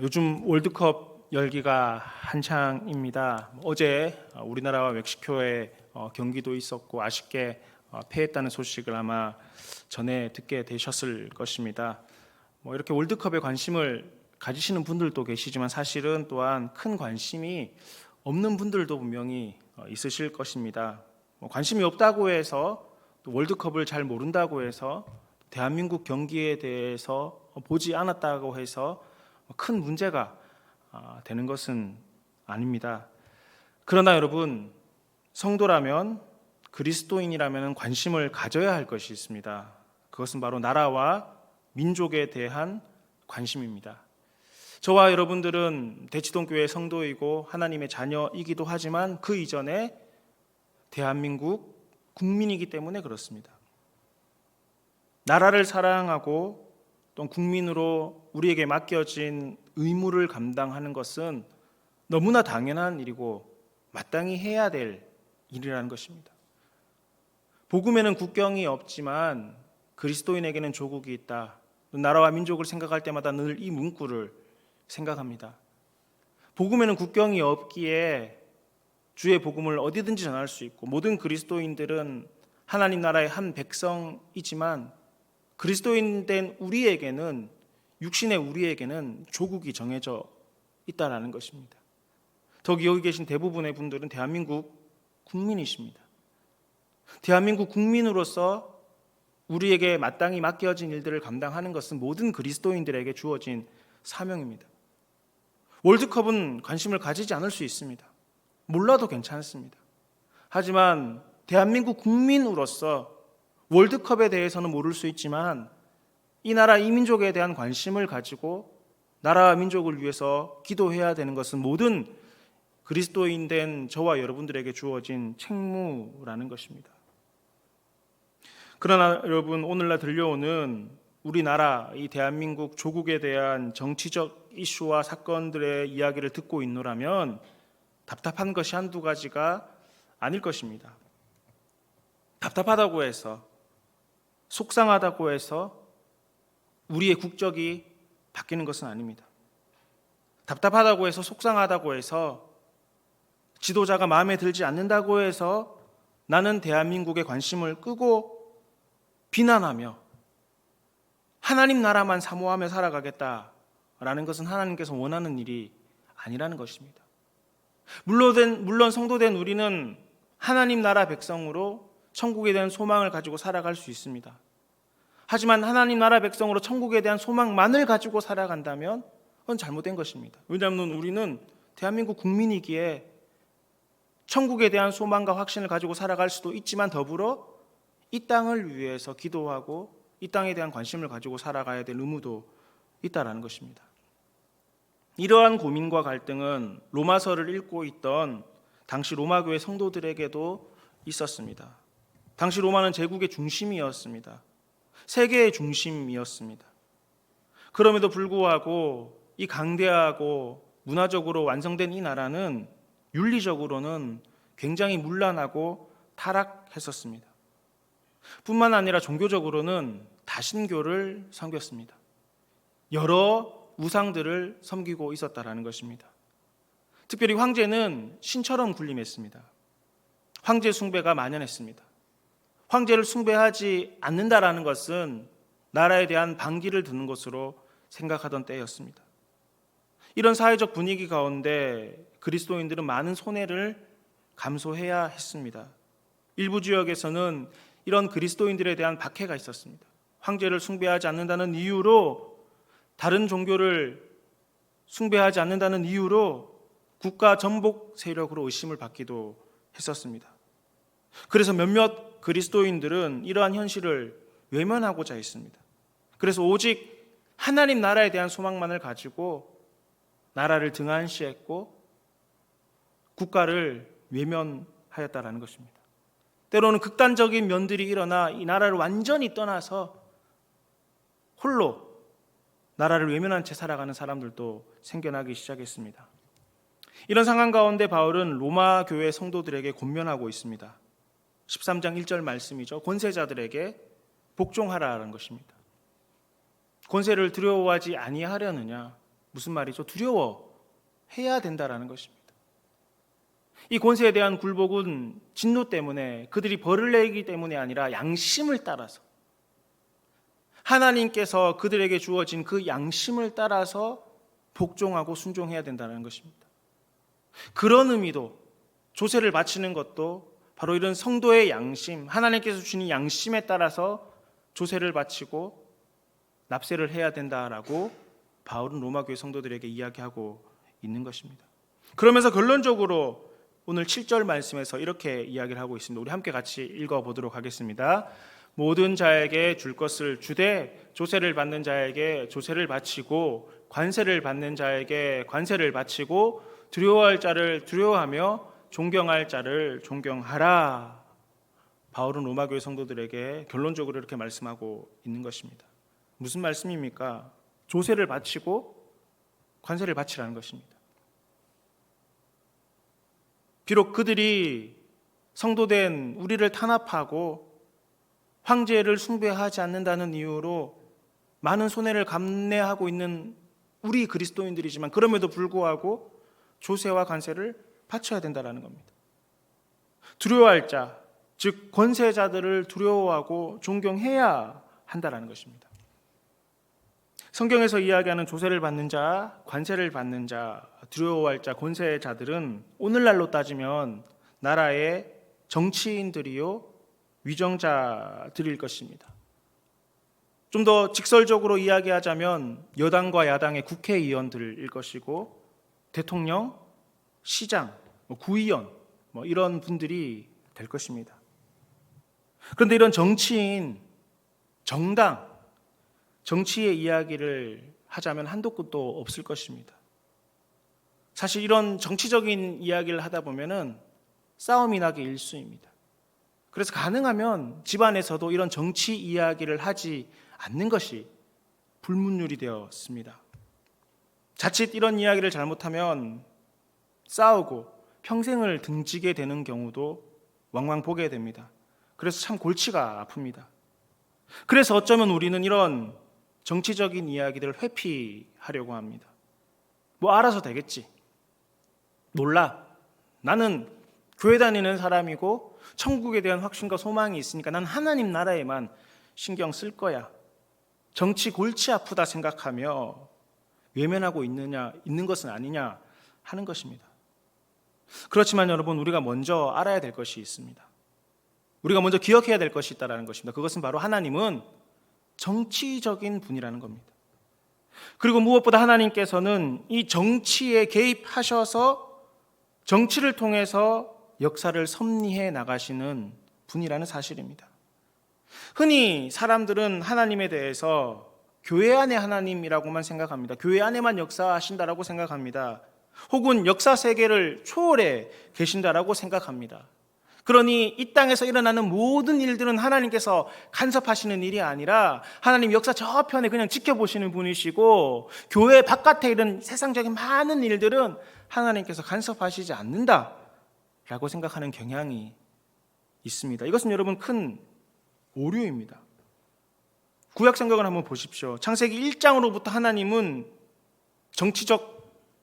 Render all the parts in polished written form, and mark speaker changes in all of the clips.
Speaker 1: 요즘 월드컵 열기가 한창입니다. 어제 우리나라와 멕시코의 경기도 있었고 아쉽게 패했다는 소식을 아마 전에 듣게 되셨을 것입니다. 이렇게 월드컵에 관심을 가지시는 분들도 계시지만 사실은 또한 큰 관심이 없는 분들도 분명히 있으실 것입니다. 관심이 없다고 해서 또 월드컵을 잘 모른다고 해서 대한민국 경기에 대해서 보지 않았다고 해서 큰 문제가 되는 것은 아닙니다. 그러나 여러분, 성도라면, 그리스도인이라면 관심을 가져야 할 것이 있습니다. 그것은 바로 나라와 민족에 대한 관심입니다. 저와 여러분들은 대치동교회 성도이고 하나님의 자녀이기도 하지만 그 이전에 대한민국 국민이기 때문에 그렇습니다. 나라를 사랑하고 또 국민으로 우리에게 맡겨진 의무를 감당하는 것은 너무나 당연한 일이고 마땅히 해야 될 일이라는 것입니다. 복음에는 국경이 없지만 그리스도인에게는 조국이 있다. 나라와 민족을 생각할 때마다 늘 이 문구를 생각합니다. 복음에는 국경이 없기에 주의 복음을 어디든지 전할 수 있고 모든 그리스도인들은 하나님 나라의 한 백성이지만 그리스도인 된 우리에게는, 육신의 우리에게는 조국이 정해져 있다는 것입니다. 더욱이 여기 계신 대부분의 분들은 대한민국 국민이십니다. 대한민국 국민으로서 우리에게 마땅히 맡겨진 일들을 감당하는 것은 모든 그리스도인들에게 주어진 사명입니다. 월드컵은 관심을 가지지 않을 수 있습니다. 몰라도 괜찮습니다. 하지만 대한민국 국민으로서 월드컵에 대해서는 모를 수 있지만 이 나라 이 민족에 대한 관심을 가지고 나라와 민족을 위해서 기도해야 되는 것은 모든 그리스도인 된 저와 여러분들에게 주어진 책무라는 것입니다. 그러나 여러분, 오늘날 들려오는 우리나라 이 대한민국 조국에 대한 정치적 이슈와 사건들의 이야기를 듣고 있노라면 답답한 것이 한두 가지가 아닐 것입니다. 답답하다고 해서, 속상하다고 해서 우리의 국적이 바뀌는 것은 아닙니다. 답답하다고 해서, 속상하다고 해서, 지도자가 마음에 들지 않는다고 해서 나는 대한민국의 관심을 끄고 비난하며 하나님 나라만 사모하며 살아가겠다라는 것은 하나님께서 원하는 일이 아니라는 것입니다. 물론 성도된 우리는 하나님 나라 백성으로 천국에 대한 소망을 가지고 살아갈 수 있습니다. 하지만 하나님 나라 백성으로 천국에 대한 소망만을 가지고 살아간다면 그건 잘못된 것입니다. 왜냐하면 우리는 대한민국 국민이기에 천국에 대한 소망과 확신을 가지고 살아갈 수도 있지만 더불어 이 땅을 위해서 기도하고 이 땅에 대한 관심을 가지고 살아가야 될 의무도 있다는 것입니다. 이러한 고민과 갈등은 로마서를 읽고 있던 당시 로마교회 성도들에게도 있었습니다. 당시 로마는 제국의 중심이었습니다. 세계의 중심이었습니다. 그럼에도 불구하고 이 강대하고 문화적으로 완성된 이 나라는 윤리적으로는 굉장히 문란하고 타락했었습니다. 뿐만 아니라 종교적으로는 다신교를 섬겼습니다. 여러 우상들을 섬기고 있었다는 것입니다. 특별히 황제는 신처럼 군림했습니다. 황제 숭배가 만연했습니다. 황제를 숭배하지 않는다라는 것은 나라에 대한 반기를 드는 것으로 생각하던 때였습니다. 이런 사회적 분위기 가운데 그리스도인들은 많은 손해를 감수해야 했습니다. 일부 지역에서는 이런 그리스도인들에 대한 박해가 있었습니다. 황제를 숭배하지 않는다는 이유로, 다른 종교를 숭배하지 않는다는 이유로 국가 전복 세력으로 의심을 받기도 했었습니다. 그래서 몇몇 그리스도인들은 이러한 현실을 외면하고자 했습니다. 그래서 오직 하나님 나라에 대한 소망만을 가지고 나라를 등한시했고 국가를 외면하였다라는 것입니다. 때로는 극단적인 면들이 일어나 이 나라를 완전히 떠나서 홀로 나라를 외면한 채 살아가는 사람들도 생겨나기 시작했습니다. 이런 상황 가운데 바울은 로마 교회 성도들에게 권면하고 있습니다. 13장 1절 말씀이죠. 권세자들에게 복종하라는 것입니다. 권세를 두려워하지 아니하려느냐? 무슨 말이죠? 두려워해야 된다라는 것입니다. 이 권세에 대한 굴복은 진노 때문에, 그들이 벌을 내기 때문이 아니라 양심을 따라서, 하나님께서 그들에게 주어진 그 양심을 따라서 복종하고 순종해야 된다는 것입니다. 그런 의미도, 조세를 바치는 것도 바로 이런 성도의 양심, 하나님께서 주신 양심에 따라서 조세를 바치고 납세를 해야 된다라고 바울은 로마교회 성도들에게 이야기하고 있는 것입니다. 그러면서 결론적으로 오늘 7절 말씀에서 이렇게 이야기를 하고 있습니다. 우리 함께 같이 읽어보도록 하겠습니다. 모든 자에게 줄 것을 주되 조세를 받는 자에게 조세를 바치고 관세를 받는 자에게 관세를 바치고 두려워할 자를 두려워하며 존경할 자를 존경하라. 바울은 로마교회 성도들에게 결론적으로 이렇게 말씀하고 있는 것입니다. 무슨 말씀입니까? 조세를 바치고 관세를 바치라는 것입니다. 비록 그들이 성도된 우리를 탄압하고 황제를 숭배하지 않는다는 이유로 많은 손해를 감내하고 있는 우리 그리스도인들이지만, 그럼에도 불구하고 조세와 관세를 바쳐야 된다는 겁니다. 두려워할 자, 즉 권세자들을 두려워하고 존경해야 한다는 것입니다. 성경에서 이야기하는 조세를 받는 자, 관세를 받는 자, 두려워할 자, 권세자들은 오늘날로 따지면 나라의 정치인들이요, 위정자들일 것입니다. 좀 더 직설적으로 이야기하자면 여당과 야당의 국회의원들일 것이고, 대통령, 시장, 구의원 이런 분들이 될 것입니다. 그런데 이런 정치인, 정당, 정치의 이야기를 하자면 한도 끝도 없을 것입니다. 사실 이런 정치적인 이야기를 하다 보면은 싸움이 나기 일쑤입니다. 그래서 가능하면 집안에서도 이런 정치 이야기를 하지 않는 것이 불문율이 되었습니다. 자칫 이런 이야기를 잘못하면 싸우고 평생을 등지게 되는 경우도 왕왕 보게 됩니다. 그래서 참 골치가 아픕니다. 그래서 어쩌면 우리는 이런 정치적인 이야기들을 회피하려고 합니다. 뭐 알아서 되겠지. 몰라. 나는 교회 다니는 사람이고 천국에 대한 확신과 소망이 있으니까 난 하나님 나라에만 신경 쓸 거야. 정치 골치 아프다 생각하며 외면하고 있는 것은 아니냐 하는 것입니다. 그렇지만 여러분, 우리가 먼저 알아야 될 것이 있습니다. 우리가 먼저 기억해야 될 것이 있다는 것입니다. 그것은 바로 하나님은 정치적인 분이라는 겁니다. 그리고 무엇보다 하나님께서는 이 정치에 개입하셔서 정치를 통해서 역사를 섭리해 나가시는 분이라는 사실입니다. 흔히 사람들은 하나님에 대해서 교회 안의 하나님이라고만 생각합니다. 교회 안에만 역사하신다라고 생각합니다. 혹은 역사 세계를 초월해 계신다라고 생각합니다. 그러니 이 땅에서 일어나는 모든 일들은 하나님께서 간섭하시는 일이 아니라 하나님 역사 저편에 그냥 지켜보시는 분이시고, 교회 바깥에 이런 세상적인 많은 일들은 하나님께서 간섭하시지 않는다라고 생각하는 경향이 있습니다. 이것은 여러분 큰 오류입니다. 구약 성경을 한번 보십시오. 창세기 1장으로부터 하나님은 정치적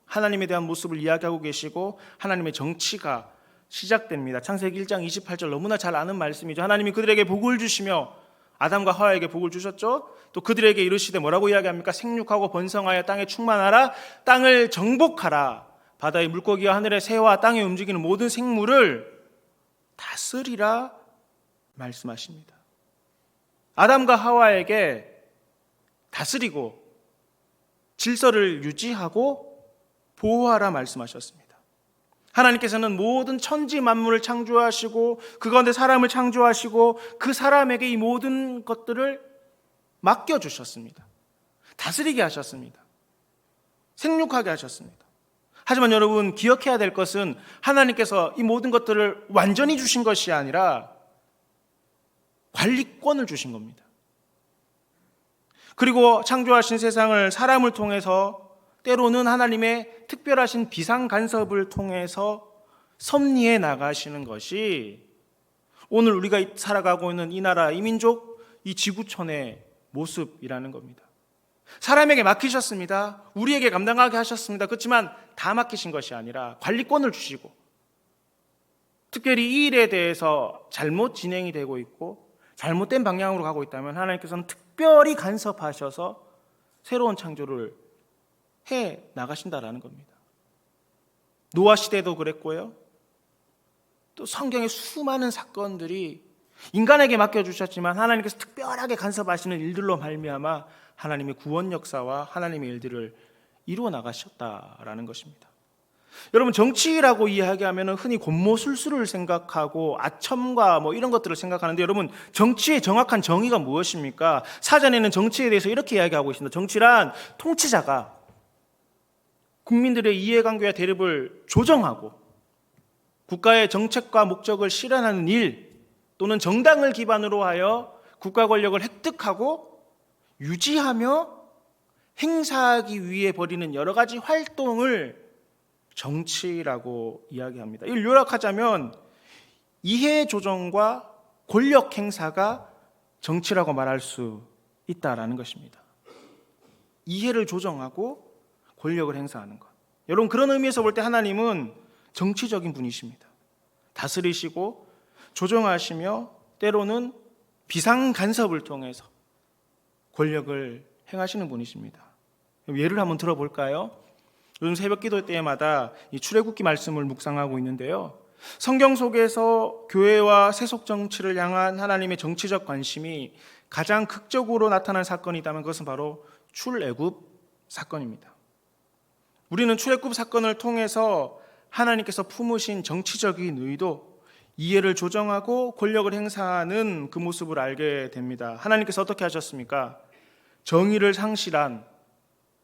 Speaker 1: 하나님에 대한 모습을 이야기하고 계시고 하나님의 정치가 시작됩니다. 창세기 1장 28절 너무나 잘 아는 말씀이죠. 하나님이 그들에게 복을 주시며 아담과 하와에게 복을 주셨죠. 또 그들에게 이르시되 뭐라고 이야기합니까? 생육하고 번성하여 땅에 충만하라, 땅을 정복하라, 바다의 물고기와 하늘의 새와 땅에 움직이는 모든 생물을 다스리라 말씀하십니다. 아담과 하와에게 다스리고 질서를 유지하고 보호하라 말씀하셨습니다. 하나님께서는 모든 천지 만물을 창조하시고 그 가운데 사람을 창조하시고 그 사람에게 이 모든 것들을 맡겨주셨습니다. 다스리게 하셨습니다. 생육하게 하셨습니다. 하지만 여러분, 기억해야 될 것은 하나님께서 이 모든 것들을 완전히 주신 것이 아니라 관리권을 주신 겁니다. 그리고 창조하신 세상을 사람을 통해서, 때로는 하나님의 특별하신 비상 간섭을 통해서 섭리해 나가시는 것이 오늘 우리가 살아가고 있는 이 나라, 이 민족, 이 지구촌의 모습이라는 겁니다. 사람에게 맡기셨습니다. 우리에게 감당하게 하셨습니다. 그렇지만 다 맡기신 것이 아니라 관리권을 주시고, 특별히 이 일에 대해서 잘못 진행이 되고 있고 잘못된 방향으로 가고 있다면 하나님께서는 특별히 간섭하셔서 새로운 창조를 해 나가신다라는 겁니다. 노아 시대도 그랬고요. 또 성경의 수많은 사건들이 인간에게 맡겨주셨지만 하나님께서 특별하게 간섭하시는 일들로 말미암아 하나님의 구원 역사와 하나님의 일들을 이루어 나가셨다라는 것입니다. 여러분, 정치라고 이야기하면 흔히 곤모술수를 생각하고 아첨과 이런 것들을 생각하는데, 여러분, 정치의 정확한 정의가 무엇입니까? 사전에는 정치에 대해서 이렇게 이야기하고 있습니다. 정치란 통치자가 국민들의 이해관계와 대립을 조정하고 국가의 정책과 목적을 실현하는 일, 또는 정당을 기반으로 하여 국가 권력을 획득하고 유지하며 행사하기 위해 벌이는 여러 가지 활동을 정치라고 이야기합니다. 이를 요약하자면 이해 조정과 권력 행사가 정치라고 말할 수 있다라는 것입니다. 이해를 조정하고 권력을 행사하는 것. 여러분, 그런 의미에서 볼 때 하나님은 정치적인 분이십니다. 다스리시고 조정하시며 때로는 비상 간섭을 통해서 권력을 행하시는 분이십니다. 예를 한번 들어볼까요? 요즘 새벽 기도 때마다 이 출애굽기 말씀을 묵상하고 있는데요. 성경 속에서 교회와 세속 정치를 향한 하나님의 정치적 관심이 가장 극적으로 나타난 사건이 있다면 그것은 바로 출애굽 사건입니다. 우리는 출애굽 사건을 통해서 하나님께서 품으신 정치적인 의도, 이해를 조정하고 권력을 행사하는 그 모습을 알게 됩니다. 하나님께서 어떻게 하셨습니까? 정의를 상실한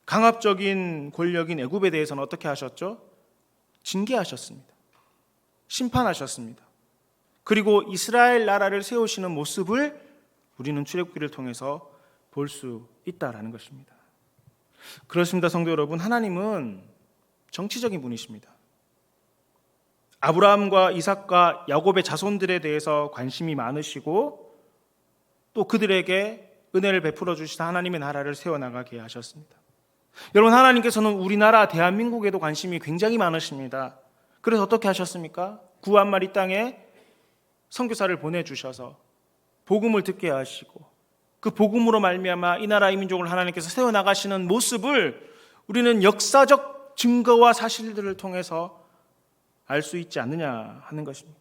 Speaker 1: 강압적인 권력인 애굽에 대해서는 어떻게 하셨죠? 징계하셨습니다. 심판하셨습니다. 그리고 이스라엘 나라를 세우시는 모습을 우리는 출애굽기를 통해서 볼 수 있다라는 것입니다. 그렇습니다, 성도 여러분. 하나님은 정치적인 분이십니다. 아브라함과 이삭과 야곱의 자손들에 대해서 관심이 많으시고 또 그들에게 은혜를 베풀어 주시사 하나님의 나라를 세워나가게 하셨습니다. 여러분, 하나님께서는 우리나라 대한민국에도 관심이 굉장히 많으십니다. 그래서 어떻게 하셨습니까? 구한말 이 땅에 선교사를 보내주셔서 복음을 듣게 하시고 그 복음으로 말미암아 이 나라 이 민족을 하나님께서 세워나가시는 모습을 우리는 역사적 증거와 사실들을 통해서 알 수 있지 않느냐 하는 것입니다.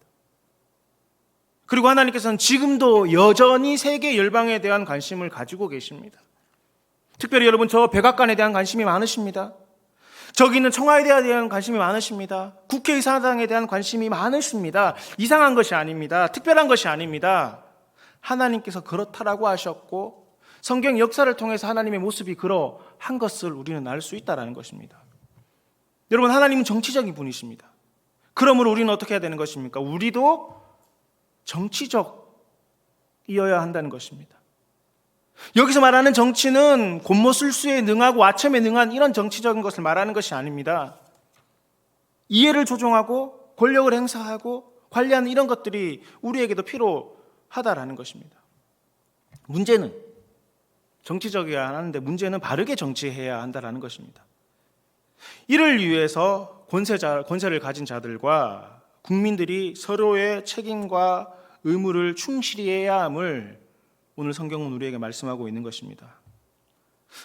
Speaker 1: 그리고 하나님께서는 지금도 여전히 세계 열방에 대한 관심을 가지고 계십니다. 특별히 여러분, 저 백악관에 대한 관심이 많으십니다. 저기 있는 청와대에 대한 관심이 많으십니다. 국회의사당에 대한 관심이 많으십니다. 이상한 것이 아닙니다. 특별한 것이 아닙니다. 하나님께서 그렇다라고 하셨고 성경 역사를 통해서 하나님의 모습이 그러한 것을 우리는 알 수 있다는 것입니다. 여러분, 하나님은 정치적인 분이십니다. 그러므로 우리는 어떻게 해야 되는 것입니까? 우리도 정치적이어야 한다는 것입니다. 여기서 말하는 정치는 곤모술수에 능하고 아첨에 능한 이런 정치적인 것을 말하는 것이 아닙니다. 이해를 조종하고 권력을 행사하고 관리하는 이런 것들이 우리에게도 필요하다라는 것입니다. 문제는 정치적이어야 하는데 문제는 바르게 정치해야 한다라는 것입니다. 이를 위해서 권세를 가진 자들과 국민들이 서로의 책임과 의무를 충실히 해야 함을 오늘 성경은 우리에게 말씀하고 있는 것입니다.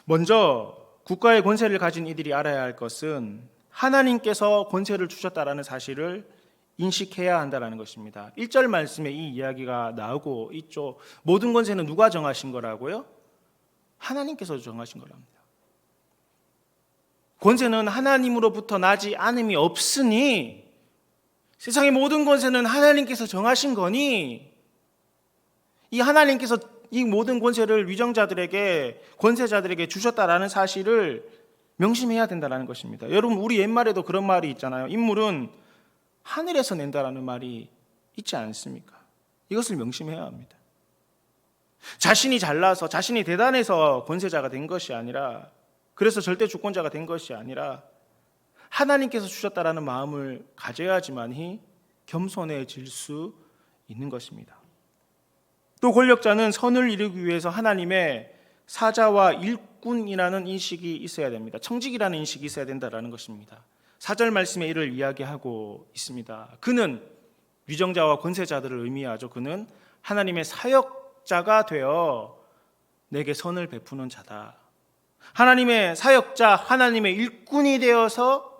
Speaker 1: 먼저 국가의 권세를 가진 이들이 알아야 할 것은 하나님께서 권세를 주셨다라는 사실을 인식해야 한다는 것입니다. 1절 말씀에 이 이야기가 나오고 있죠. 모든 권세는 누가 정하신 거라고요? 하나님께서 정하신 거랍니다. 권세는 하나님으로부터 나지 않음이 없으니 세상의 모든 권세는 하나님께서 정하신 거니 이 하나님께서 이 모든 권세를 위정자들에게 권세자들에게 주셨다라는 사실을 명심해야 된다는 것입니다. 여러분, 우리 옛말에도 그런 말이 있잖아요. 인물은 하늘에서 낸다라는 말이 있지 않습니까? 이것을 명심해야 합니다. 자신이 잘나서 자신이 대단해서 권세자가 된 것이 아니라, 그래서 절대 주권자가 된 것이 아니라 하나님께서 주셨다라는 마음을 가져야지만이 겸손해질 수 있는 것입니다. 또 권력자는 선을 이루기 위해서 하나님의 사자와 일꾼이라는 인식이 있어야 됩니다. 청직이라는 인식이 있어야 된다는 것입니다. 4절 말씀에 이를 이야기하고 있습니다. 그는 위정자와 권세자들을 의미하죠. 그는 하나님의 사역자가 되어 내게 선을 베푸는 자다. 하나님의 사역자, 하나님의 일꾼이 되어서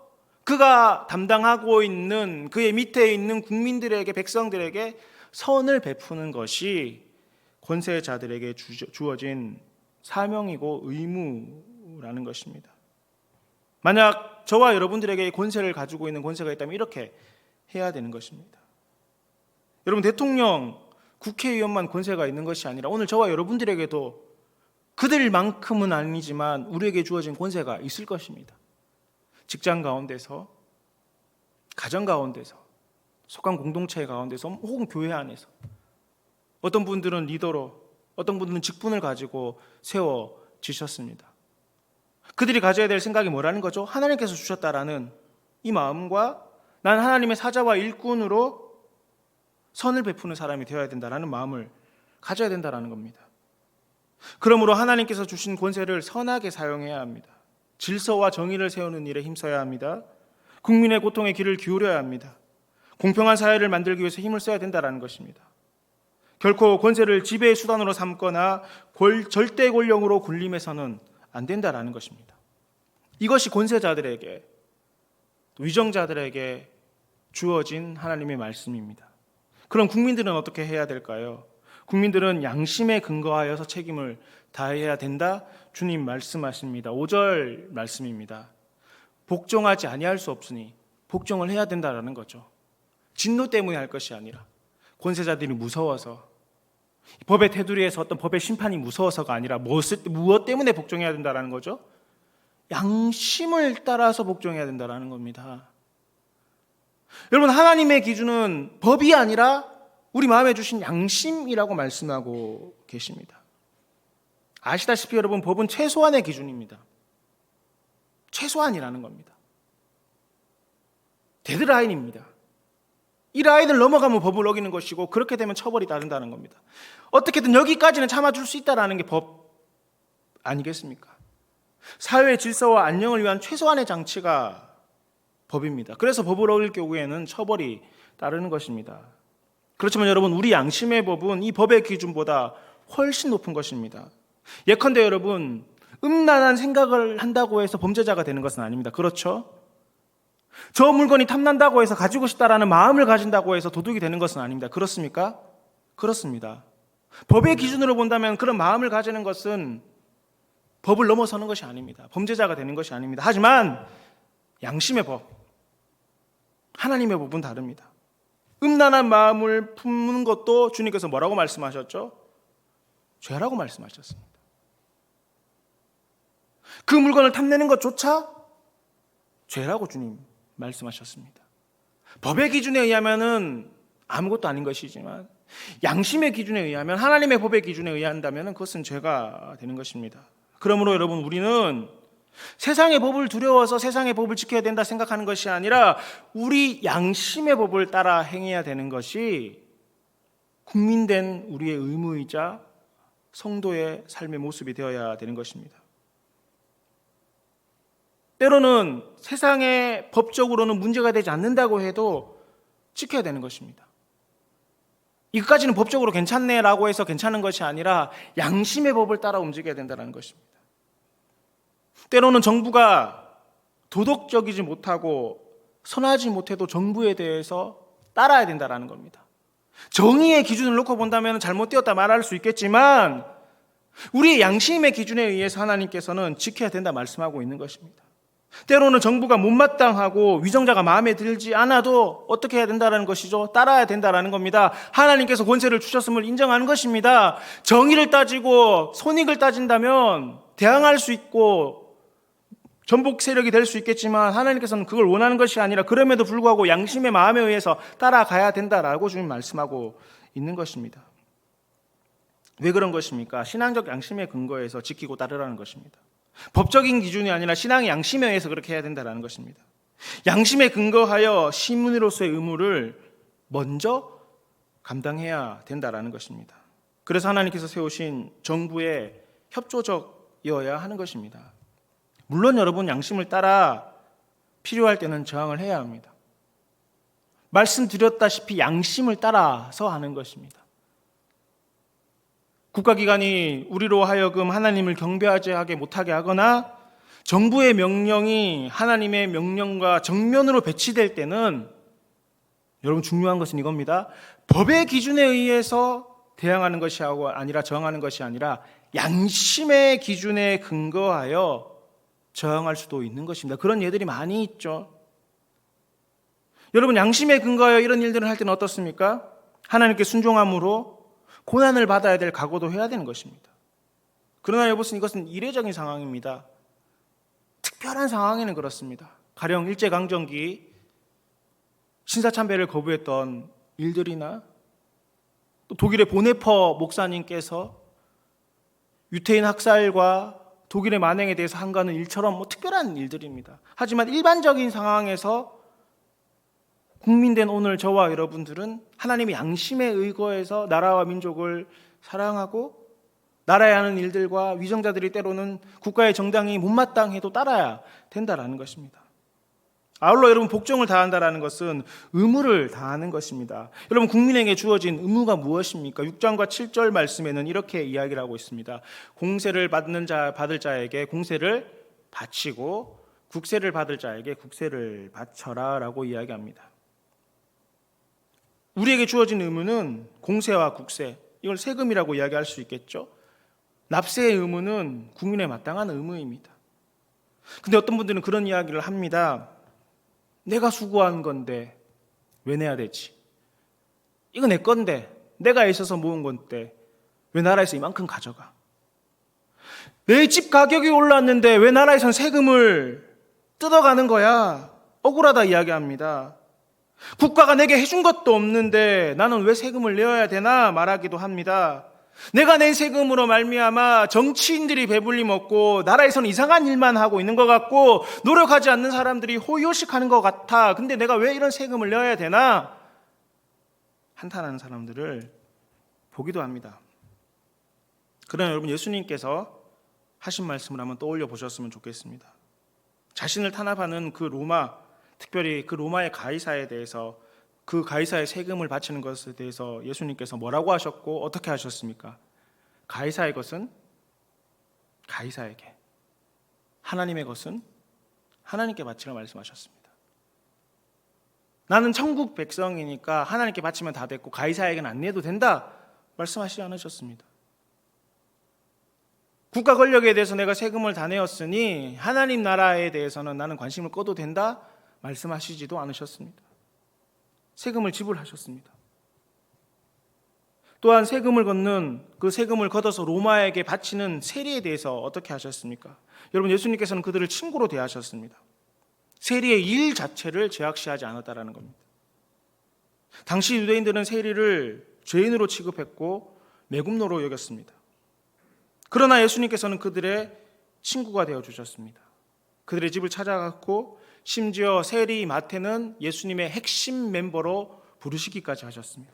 Speaker 1: 그가 담당하고 있는 그의 밑에 있는 국민들에게, 백성들에게 선을 베푸는 것이 권세자들에게 주어진 사명이고 의무라는 것입니다. 만약 저와 여러분들에게 권세를 가지고 있는 권세가 있다면 이렇게 해야 되는 것입니다. 여러분, 대통령, 국회의원만 권세가 있는 것이 아니라 오늘 저와 여러분들에게도 그들만큼은 아니지만 우리에게 주어진 권세가 있을 것입니다. 직장 가운데서, 가정 가운데서, 속한 공동체 가운데서, 혹은 교회 안에서 어떤 분들은 리더로, 어떤 분들은 직분을 가지고 세워지셨습니다. 그들이 가져야 될 생각이 뭐라는 거죠? 하나님께서 주셨다라는 이 마음과 난 하나님의 사자와 일꾼으로 선을 베푸는 사람이 되어야 된다라는 마음을 가져야 된다라는 겁니다. 그러므로 하나님께서 주신 권세를 선하게 사용해야 합니다. 질서와 정의를 세우는 일에 힘써야 합니다. 국민의 고통에 귀를 기울여야 합니다. 공평한 사회를 만들기 위해서 힘을 써야 된다는 것입니다. 결코 권세를 지배의 수단으로 삼거나 절대 권력으로 군림해서는 안 된다는 것입니다. 이것이 권세자들에게, 위정자들에게 주어진 하나님의 말씀입니다. 그럼 국민들은 어떻게 해야 될까요? 국민들은 양심에 근거하여서 책임을 다해야 된다. 주님 말씀하십니다. 5절 말씀입니다. 복종하지 아니할 수 없으니 복종을 해야 된다라는 거죠. 진노 때문에 할 것이 아니라, 권세자들이 무서워서, 법의 테두리에서 어떤 법의 심판이 무서워서가 아니라 무엇 때문에 복종해야 된다라는 거죠? 양심을 따라서 복종해야 된다라는 겁니다. 여러분, 하나님의 기준은 법이 아니라 우리 마음에 주신 양심이라고 말씀하고 계십니다. 아시다시피 여러분, 법은 최소한의 기준입니다. 최소한이라는 겁니다. 데드라인입니다. 이 라인을 넘어가면 법을 어기는 것이고, 그렇게 되면 처벌이 따른다는 겁니다. 어떻게든 여기까지는 참아줄 수 있다는 게 법 아니겠습니까? 사회의 질서와 안녕을 위한 최소한의 장치가 법입니다. 그래서 법을 어길 경우에는 처벌이 따르는 것입니다. 그렇지만 여러분, 우리 양심의 법은 이 법의 기준보다 훨씬 높은 것입니다. 예컨대 여러분, 음란한 생각을 한다고 해서 범죄자가 되는 것은 아닙니다. 그렇죠? 저 물건이 탐난다고 해서 가지고 싶다라는 마음을 가진다고 해서 도둑이 되는 것은 아닙니다. 그렇습니까? 그렇습니다. 법의 기준으로 본다면 그런 마음을 가지는 것은 법을 넘어서는 것이 아닙니다. 범죄자가 되는 것이 아닙니다. 하지만 양심의 법, 하나님의 법은 다릅니다. 음란한 마음을 품는 것도 주님께서 뭐라고 말씀하셨죠? 죄라고 말씀하셨습니다. 그 물건을 탐내는 것조차 죄라고 주님 말씀하셨습니다. 법의 기준에 의하면은 아무것도 아닌 것이지만, 양심의 기준에 의하면, 하나님의 법의 기준에 의한다면 그것은 죄가 되는 것입니다. 그러므로 여러분, 우리는 세상의 법을 두려워서 세상의 법을 지켜야 된다 생각하는 것이 아니라 우리 양심의 법을 따라 행해야 되는 것이 국민된 우리의 의무이자 성도의 삶의 모습이 되어야 되는 것입니다. 때로는 세상의 법적으로는 문제가 되지 않는다고 해도 지켜야 되는 것입니다. 이것까지는 법적으로 괜찮네라고 해서 괜찮은 것이 아니라 양심의 법을 따라 움직여야 된다는 것입니다. 때로는 정부가 도덕적이지 못하고 선하지 못해도 정부에 대해서 따라야 된다는 겁니다. 정의의 기준을 놓고 본다면 잘못되었다 말할 수 있겠지만 우리의 양심의 기준에 의해서 하나님께서는 지켜야 된다 말씀하고 있는 것입니다. 때로는 정부가 못마땅하고 위정자가 마음에 들지 않아도 어떻게 해야 된다는 것이죠? 따라야 된다는 겁니다. 하나님께서 권세를 주셨음을 인정하는 것입니다. 정의를 따지고 손익을 따진다면 대항할 수 있고 전복 세력이 될 수 있겠지만 하나님께서는 그걸 원하는 것이 아니라 그럼에도 불구하고 양심의 마음에 의해서 따라가야 된다라고 주님 말씀하고 있는 것입니다. 왜 그런 것입니까? 신앙적 양심의 근거에서 지키고 따르라는 것입니다. 법적인 기준이 아니라 신앙의 양심에 의해서 그렇게 해야 된다는 것입니다. 양심에 근거하여 시민으로서의 의무를 먼저 감당해야 된다는 것입니다. 그래서 하나님께서 세우신 정부의 협조적 양심이어야 하는 것입니다. 물론 여러분, 양심을 따라 필요할 때는 저항을 해야 합니다. 말씀드렸다시피 양심을 따라서 하는 것입니다. 국가기관이 우리로 하여금 하나님을 경배하게 못하게 하거나 정부의 명령이 하나님의 명령과 정면으로 배치될 때는, 여러분 중요한 것은 이겁니다. 법의 기준에 의해서 대항하는 것이 아니라 저항하는 것이 아니라 양심의 기준에 근거하여 저항할 수도 있는 것입니다. 그런 예들이 많이 있죠. 여러분, 양심에 근거하여 이런 일들을 할 때는 어떻습니까? 하나님께 순종함으로 고난을 받아야 될 각오도 해야 되는 것입니다. 그러나 여러분, 이것은 이례적인 상황입니다. 특별한 상황에는 그렇습니다. 가령 일제강점기 신사참배를 거부했던 일들이나 또 독일의 보네퍼 목사님께서 유태인 학살과 독일의 만행에 대해서 한가하는 일처럼 특별한 일들입니다. 하지만 일반적인 상황에서 국민된 오늘 저와 여러분들은 하나님의 양심에 의거해서 나라와 민족을 사랑하고 나라에 하는 일들과 위정자들이 때로는 국가의 정당이 못마땅해도 따라야 된다라는 것입니다. 아울러 여러분, 복종을 다한다라는 것은 의무를 다하는 것입니다. 여러분, 국민에게 주어진 의무가 무엇입니까? 6장과 7절 말씀에는 이렇게 이야기를 하고 있습니다. 공세를 받을 자에게 공세를 바치고 국세를 받을 자에게 국세를 바쳐라 라고 이야기합니다. 우리에게 주어진 의무는 공세와 국세, 이걸 세금이라고 이야기할 수 있겠죠. 납세의 의무는 국민에 마땅한 의무입니다. 근데 어떤 분들은 그런 이야기를 합니다. 내가 수고한 건데 왜 내야 되지? 이거 내 건데, 내가 애써서 모은 건데 왜 나라에서 이만큼 가져가? 내 집 가격이 올랐는데 왜 나라에선 세금을 뜯어가는 거야? 억울하다 이야기합니다. 국가가 내게 해준 것도 없는데 나는 왜 세금을 내어야 되나 말하기도 합니다. 내가 낸 세금으로 말미암아 정치인들이 배불리 먹고 나라에서는 이상한 일만 하고 있는 것 같고 노력하지 않는 사람들이 호의호식하는 것 같아. 근데 내가 왜 이런 세금을 내어야 되나? 한탄하는 사람들을 보기도 합니다. 그러나 여러분, 예수님께서 하신 말씀을 한번 떠올려 보셨으면 좋겠습니다. 자신을 탄압하는 그 로마, 특별히 그 로마의 가이사에 대해서, 그 가이사의 세금을 바치는 것에 대해서 예수님께서 뭐라고 하셨고 어떻게 하셨습니까? 가이사의 것은 가이사에게, 하나님의 것은 하나님께 바치라 말씀하셨습니다. 나는 천국 백성이니까 하나님께 바치면 다 됐고 가이사에게는 안 내도 된다 말씀하시지 않으셨습니다. 국가 권력에 대해서 내가 세금을 다 내었으니 하나님 나라에 대해서는 나는 관심을 꺼도 된다 말씀하시지도 않으셨습니다. 세금을 지불하셨습니다. 또한 세금을 걷는, 그 세금을 걷어서 로마에게 바치는 세리에 대해서 어떻게 하셨습니까? 여러분, 예수님께서는 그들을 친구로 대하셨습니다. 세리의 일 자체를 제약시하지 않았다라는 겁니다. 당시 유대인들은 세리를 죄인으로 취급했고 매국노로 여겼습니다. 그러나 예수님께서는 그들의 친구가 되어주셨습니다. 그들의 집을 찾아갔고 심지어 세리 마태는 예수님의 핵심 멤버로 부르시기까지 하셨습니다.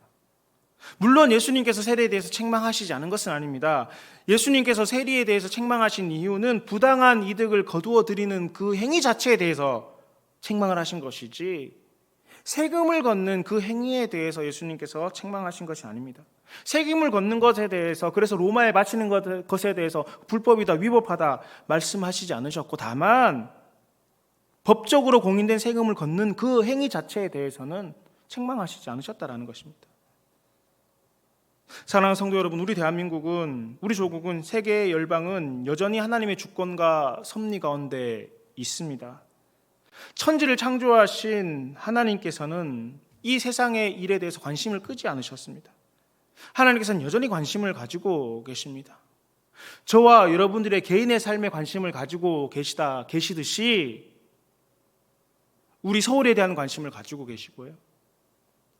Speaker 1: 물론 예수님께서 세리에 대해서 책망하시지 않은 것은 아닙니다. 예수님께서 세리에 대해서 책망하신 이유는 부당한 이득을 거두어 드리는 그 행위 자체에 대해서 책망을 하신 것이지, 세금을 걷는 그 행위에 대해서 예수님께서 책망하신 것이 아닙니다. 세금을 걷는 것에 대해서, 그래서 로마에 바치는 것에 대해서 불법이다, 위법하다 말씀하시지 않으셨고, 다만 법적으로 공인된 세금을 걷는 그 행위 자체에 대해서는 책망하시지 않으셨다라는 것입니다. 사랑하는 성도 여러분, 우리 대한민국은, 우리 조국은, 세계의 열방은 여전히 하나님의 주권과 섭리 가운데 있습니다. 천지를 창조하신 하나님께서는 이 세상의 일에 대해서 관심을 끄지 않으셨습니다. 하나님께서는 여전히 관심을 가지고 계십니다. 저와 여러분들의 개인의 삶에 관심을 가지고 계시듯이 우리 서울에 대한 관심을 가지고 계시고요,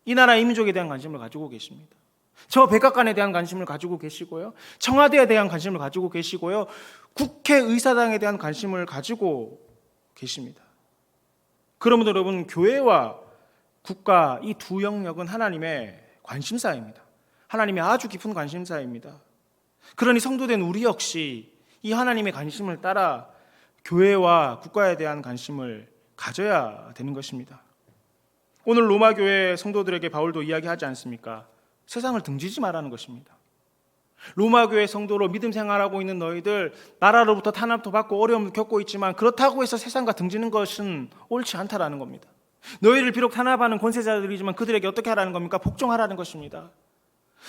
Speaker 1: 이 나라 이민족에 대한 관심을 가지고 계십니다. 저 백악관에 대한 관심을 가지고 계시고요, 청와대에 대한 관심을 가지고 계시고요, 국회의사당에 대한 관심을 가지고 계십니다. 그러므로 여러분, 교회와 국가, 이 두 영역은 하나님의 관심사입니다. 하나님의 아주 깊은 관심사입니다. 그러니 성도된 우리 역시 이 하나님의 관심을 따라 교회와 국가에 대한 관심을 가져야 되는 것입니다. 오늘 로마 교회 성도들에게 바울도 이야기하지 않습니까? 세상을 등지지 말라는 것입니다. 로마 교회 성도로 믿음 생활하고 있는 너희들, 나라로부터 탄압도 받고 어려움을 겪고 있지만 그렇다고 해서 세상과 등지는 것은 옳지 않다라는 겁니다. 너희를 비록 탄압하는 권세자들이지만 그들에게 어떻게 하라는 겁니까? 복종하라는 것입니다.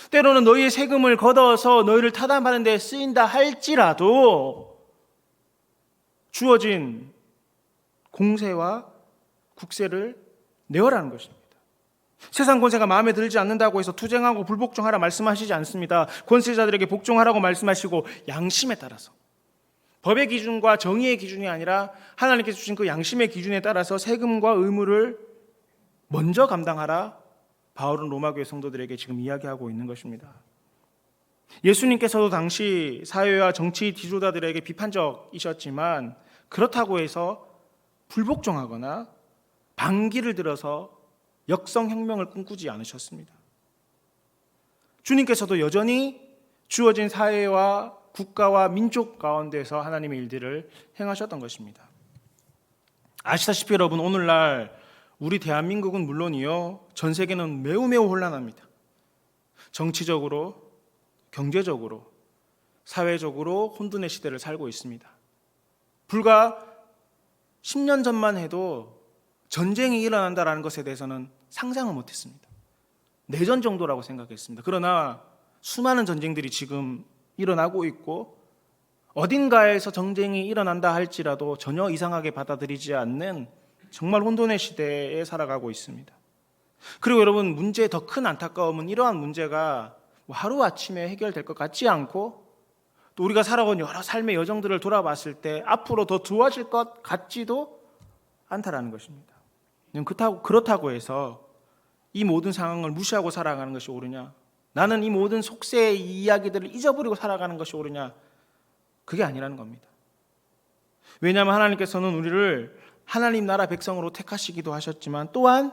Speaker 1: 때로는 너희의 세금을 걷어서 너희를 타담하는 데 쓰인다 할지라도 주어진 공세와 국세를 내어라는 것입니다. 세상 권세가 마음에 들지 않는다고 해서 투쟁하고 불복종하라 말씀하시지 않습니다. 권세자들에게 복종하라고 말씀하시고 양심에 따라서, 법의 기준과 정의의 기준이 아니라 하나님께서 주신 그 양심의 기준에 따라서 세금과 의무를 먼저 감당하라, 바울은 로마교회 성도들에게 지금 이야기하고 있는 것입니다. 예수님께서도 당시 사회와 정치 지도자들에게 비판적이셨지만 그렇다고 해서 불복종하거나 반기를 들어서 역성혁명을 꿈꾸지 않으셨습니다. 주님께서도 여전히 주어진 사회와 국가와 민족 가운데서 하나님의 일들을 행하셨던 것입니다. 아시다시피 여러분, 오늘날 우리 대한민국은 물론이요, 전 세계는 매우 혼란합니다. 정치적으로, 경제적으로, 사회적으로 혼돈의 시대를 살고 있습니다. 불과 10년 전만 해도 전쟁이 일어난다는 것에 대해서는 상상을 못했습니다. 내전 정도라고 생각했습니다. 그러나 수많은 전쟁들이 지금 일어나고 있고 어딘가에서 전쟁이 일어난다 할지라도 전혀 이상하게 받아들이지 않는 정말 혼돈의 시대에 살아가고 있습니다. 그리고 여러분, 문제의 더 큰 안타까움은 이러한 문제가 하루아침에 해결될 것 같지 않고 또 우리가 살아온 여러 삶의 여정들을 돌아봤을 때 앞으로 더 좋아질 것 같지도 않다라는 것입니다. 그렇다고 해서 이 모든 상황을 무시하고 살아가는 것이 옳으냐? 나는 이 모든 속세의 이야기들을 잊어버리고 살아가는 것이 옳으냐? 그게 아니라는 겁니다. 왜냐하면 하나님께서는 우리를 하나님 나라 백성으로 택하시기도 하셨지만 또한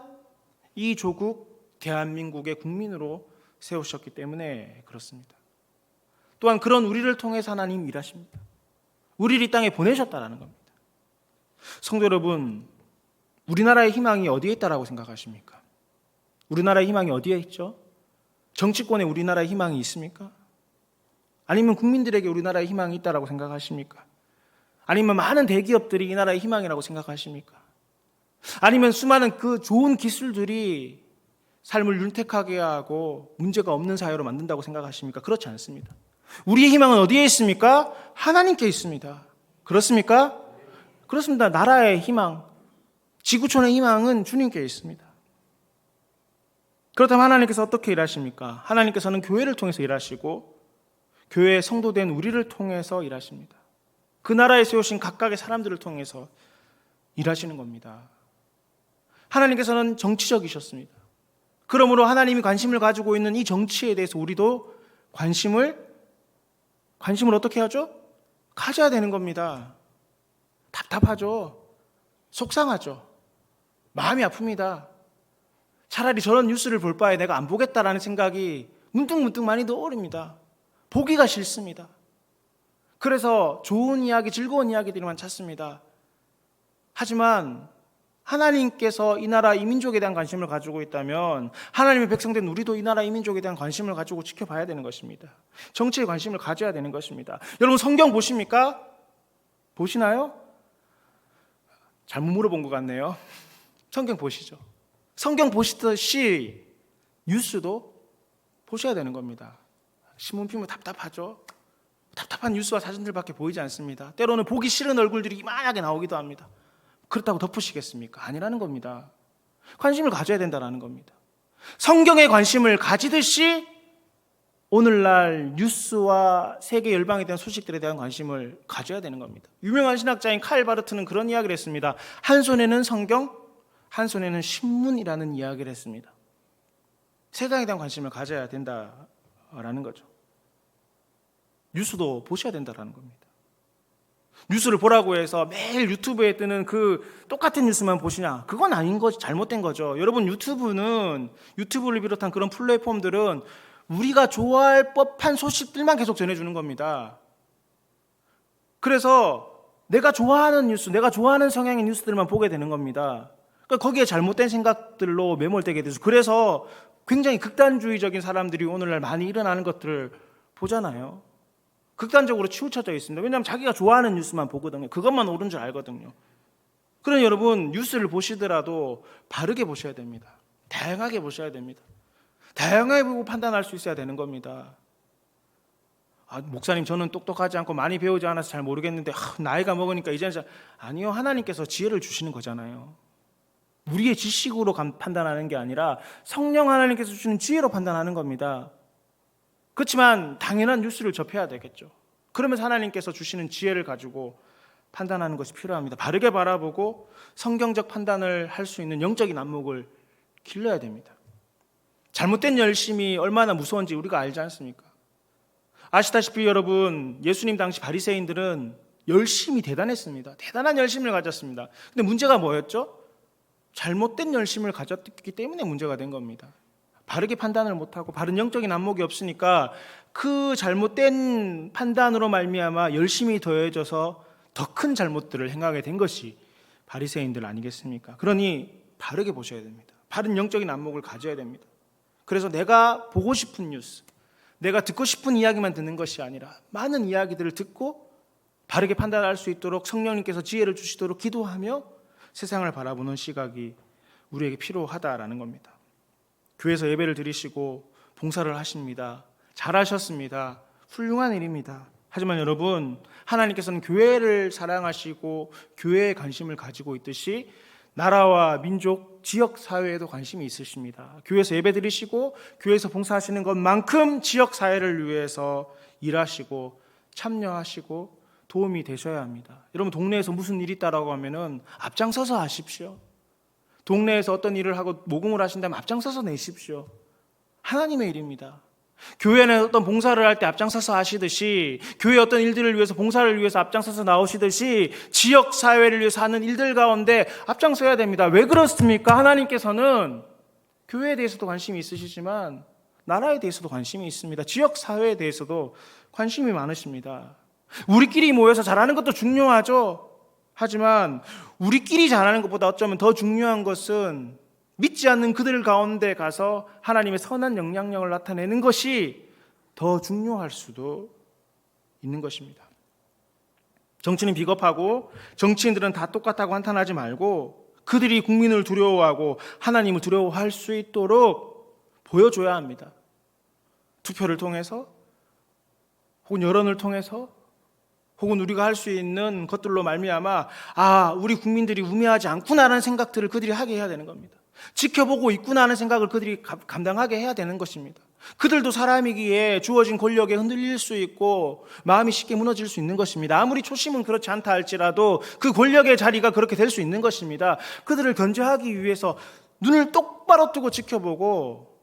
Speaker 1: 이 조국 대한민국의 국민으로 세우셨기 때문에 그렇습니다. 또한 그런 우리를 통해서 하나님 일하십니다. 우리를 이 땅에 보내셨다는 겁니다. 성도 여러분, 우리나라의 희망이 어디에 있다라고 생각하십니까? 우리나라의 희망이 어디에 있죠? 정치권에 우리나라의 희망이 있습니까? 아니면 국민들에게 우리나라의 희망이 있다라고 생각하십니까? 아니면 많은 대기업들이 이 나라의 희망이라고 생각하십니까? 아니면 수많은 그 좋은 기술들이 삶을 윤택하게 하고 문제가 없는 사회로 만든다고 생각하십니까? 그렇지 않습니다. 우리의 희망은 어디에 있습니까? 하나님께 있습니다. 그렇습니까? 그렇습니다. 나라의 희망, 지구촌의 희망은 주님께 있습니다. 그렇다면 하나님께서 어떻게 일하십니까? 하나님께서는 교회를 통해서 일하시고 교회의 성도된 우리를 통해서 일하십니다. 그 나라에 세우신 각각의 사람들을 통해서 일하시는 겁니다. 하나님께서는 정치적이셨습니다. 그러므로 하나님이 관심을 가지고 있는 이 정치에 대해서 우리도 관심을 어떻게 하죠? 가져야 되는 겁니다. 답답하죠. 속상하죠. 마음이 아픕니다. 차라리 저런 뉴스를 볼 바에 내가 안 보겠다라는 생각이 문득문득 많이 떠오릅니다. 보기가 싫습니다. 그래서 좋은 이야기, 즐거운 이야기들만 찾습니다. 하지만 하나님께서 이 나라 이 민족에 대한 관심을 가지고 있다면 하나님의 백성된 우리도 이 나라 이 민족에 대한 관심을 가지고 지켜봐야 되는 것입니다. 정치에 관심을 가져야 되는 것입니다. 여러분, 성경 보십니까? 보시나요? 잘못 물어본 것 같네요. 성경 보시죠. 성경 보시듯이 뉴스도 보셔야 되는 겁니다. 신문 피면 답답하죠. 답답한 뉴스와 사진들밖에 보이지 않습니다. 때로는 보기 싫은 얼굴들이 이만하게 나오기도 합니다. 그렇다고 덮으시겠습니까? 아니라는 겁니다. 관심을 가져야 된다는 겁니다. 성경에 관심을 가지듯이 오늘날 뉴스와 세계 열방에 대한 소식들에 대한 관심을 가져야 되는 겁니다. 유명한 신학자인 칼 바르트는 그런 이야기를 했습니다. 한 손에는 성경, 한 손에는 신문이라는 이야기를 했습니다. 세상에 대한 관심을 가져야 된다라는 거죠. 뉴스도 보셔야 된다는 겁니다. 뉴스를 보라고 해서 매일 유튜브에 뜨는 그 똑같은 뉴스만 보시냐? 그건 아닌 거죠. 잘못된 거죠. 여러분, 유튜브를 비롯한 그런 플랫폼들은 우리가 좋아할 법한 소식들만 계속 전해주는 겁니다. 그래서 내가 좋아하는 뉴스, 내가 좋아하는 성향의 뉴스들만 보게 되는 겁니다. 그러니까 거기에 잘못된 생각들로 매몰되게 돼서, 그래서 굉장히 극단주의적인 사람들이 오늘날 많이 일어나는 것들을 보잖아요. 극단적으로 치우쳐져 있습니다. 왜냐하면 자기가 좋아하는 뉴스만 보거든요. 그것만 옳은 줄 알거든요. 그러니 여러분, 뉴스를 보시더라도 바르게 보셔야 됩니다. 다양하게 보셔야 됩니다. 다양하게 보고 판단할 수 있어야 되는 겁니다. 목사님, 저는 똑똑하지 않고 많이 배우지 않아서 잘 모르겠는데 나이가 먹으니까 이제는 아니요, 하나님께서 지혜를 주시는 거잖아요. 우리의 지식으로 판단하는 게 아니라 성령 하나님께서 주시는 지혜로 판단하는 겁니다. 그렇지만 당연한 뉴스를 접해야 되겠죠. 그러면서 하나님께서 주시는 지혜를 가지고 판단하는 것이 필요합니다. 바르게 바라보고 성경적 판단을 할 수 있는 영적인 안목을 길러야 됩니다. 잘못된 열심이 얼마나 무서운지 우리가 알지 않습니까? 아시다시피 여러분, 예수님 당시 바리새인들은 열심이 대단했습니다. 대단한 열심을 가졌습니다. 근데 문제가 뭐였죠? 잘못된 열심을 가졌기 때문에 문제가 된 겁니다. 바르게 판단을 못하고 바른 영적인 안목이 없으니까 그 잘못된 판단으로 말미암아 열심이 더해져서 더 큰 잘못들을 행하게 된 것이 바리새인들 아니겠습니까? 그러니 바르게 보셔야 됩니다. 바른 영적인 안목을 가져야 됩니다. 그래서 내가 보고 싶은 뉴스, 내가 듣고 싶은 이야기만 듣는 것이 아니라 많은 이야기들을 듣고 바르게 판단할 수 있도록 성령님께서 지혜를 주시도록 기도하며 세상을 바라보는 시각이 우리에게 필요하다라는 겁니다. 교회에서 예배를 드리시고 봉사를 하십니다. 잘하셨습니다. 훌륭한 일입니다. 하지만 여러분, 하나님께서는 교회를 사랑하시고 교회에 관심을 가지고 있듯이 나라와 민족, 지역 사회에도 관심이 있으십니다. 교회에서 예배 드리시고 교회에서 봉사하시는 것만큼 지역 사회를 위해서 일하시고 참여하시고 도움이 되셔야 합니다. 여러분, 동네에서 무슨 일이 있다라고 하면은 앞장서서 하십시오. 동네에서 어떤 일을 하고 모금을 하신다면 앞장서서 내십시오. 하나님의 일입니다. 교회는 어떤 봉사를 할 때 앞장서서 하시듯이, 교회 어떤 일들을 위해서 봉사를 위해서 앞장서서 나오시듯이 지역 사회를 위해서 하는 일들 가운데 앞장서야 됩니다. 왜 그렇습니까? 하나님께서는 교회에 대해서도 관심이 있으시지만 나라에 대해서도 관심이 있습니다. 지역 사회에 대해서도 관심이 많으십니다. 우리끼리 모여서 잘하는 것도 중요하죠. 하지만 우리끼리 잘하는 것보다 어쩌면 더 중요한 것은 믿지 않는 그들 가운데 가서 하나님의 선한 영향력을 나타내는 것이 더 중요할 수도 있는 것입니다. 정치는 비겁하고 정치인들은 다 똑같다고 한탄하지 말고 그들이 국민을 두려워하고 하나님을 두려워할 수 있도록 보여줘야 합니다. 투표를 통해서 혹은 여론을 통해서 혹은 우리가 할 수 있는 것들로 말미암아 우리 국민들이 우매하지 않구나라는 생각들을 그들이 하게 해야 되는 겁니다. 지켜보고 있구나 하는 생각을 그들이 감당하게 해야 되는 것입니다. 그들도 사람이기에 주어진 권력에 흔들릴 수 있고 마음이 쉽게 무너질 수 있는 것입니다. 아무리 초심은 그렇지 않다 할지라도 그 권력의 자리가 그렇게 될 수 있는 것입니다. 그들을 견제하기 위해서 눈을 똑바로 뜨고 지켜보고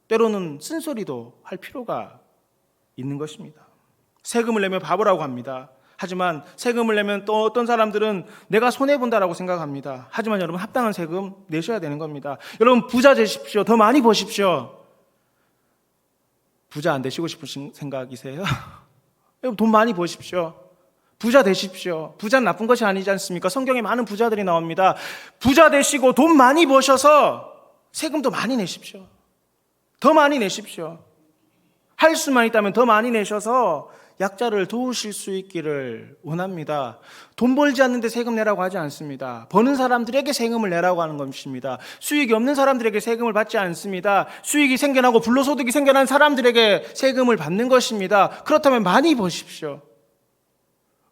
Speaker 1: 때로는 쓴소리도 할 필요가 있는 것입니다. 세금을 내면 바보라고 합니다. 하지만 세금을 내면 또 어떤 사람들은 내가 손해본다라고 생각합니다. 하지만 여러분, 합당한 세금 내셔야 되는 겁니다. 여러분, 부자 되십시오. 더 많이 버십시오. 부자 안 되시고 싶으신 생각이세요? 여러분, 돈 많이 버십시오. 부자 되십시오. 부자는 나쁜 것이 아니지 않습니까? 성경에 많은 부자들이 나옵니다. 부자 되시고 돈 많이 버셔서 세금도 많이 내십시오. 더 많이 내십시오. 할 수만 있다면 더 많이 내셔서 약자를 도우실 수 있기를 원합니다. 돈 벌지 않는데 세금 내라고 하지 않습니다. 버는 사람들에게 세금을 내라고 하는 것입니다. 수익이 없는 사람들에게 세금을 받지 않습니다. 수익이 생겨나고 불로소득이 생겨난 사람들에게 세금을 받는 것입니다. 그렇다면 많이 버십시오.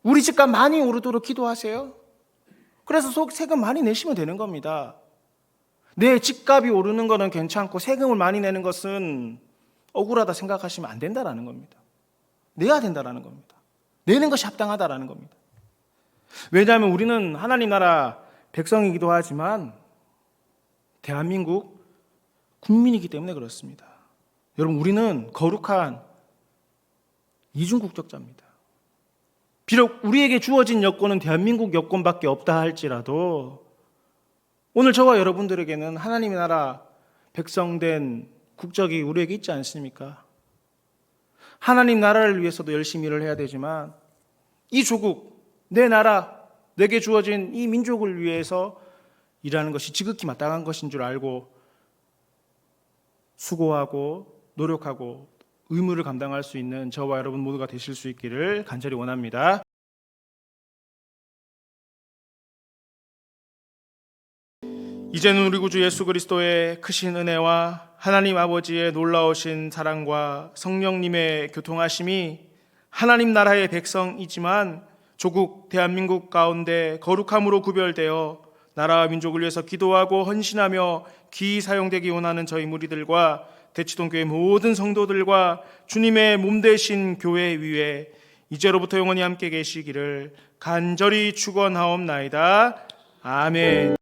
Speaker 1: 우리 집값 많이 오르도록 기도하세요. 그래서 세금 많이 내시면 되는 겁니다. 내 집값이 오르는 것은 괜찮고 세금을 많이 내는 것은 억울하다 생각하시면 안 된다라는 겁니다. 내야 된다라는 겁니다. 내는 것이 합당하다라는 겁니다. 왜냐하면 우리는 하나님 나라 백성이기도 하지만 대한민국 국민이기 때문에 그렇습니다. 여러분, 우리는 거룩한 이중국적자입니다. 비록 우리에게 주어진 여권은 대한민국 여권밖에 없다 할지라도 오늘 저와 여러분들에게는 하나님의 나라 백성된 국적이 우리에게 있지 않습니까? 하나님 나라를 위해서도 열심히 일을 해야 되지만 이 조국, 내 나라, 내게 주어진 이 민족을 위해서 일하는 것이 지극히 마땅한 것인 줄 알고 수고하고 노력하고 의무를 감당할 수 있는 저와 여러분 모두가 되실 수 있기를 간절히 원합니다. 이제는 우리 구주 예수 그리스도의 크신 은혜와 하나님 아버지의 놀라우신 사랑과 성령님의 교통하심이 하나님 나라의 백성이지만 조국 대한민국 가운데 거룩함으로 구별되어 나라와 민족을 위해서 기도하고 헌신하며 귀히 사용되기 원하는 저희 무리들과 대치동교회 모든 성도들과 주님의 몸 되신 교회 위에 이제로부터 영원히 함께 계시기를 간절히 축원하옵나이다. 아멘.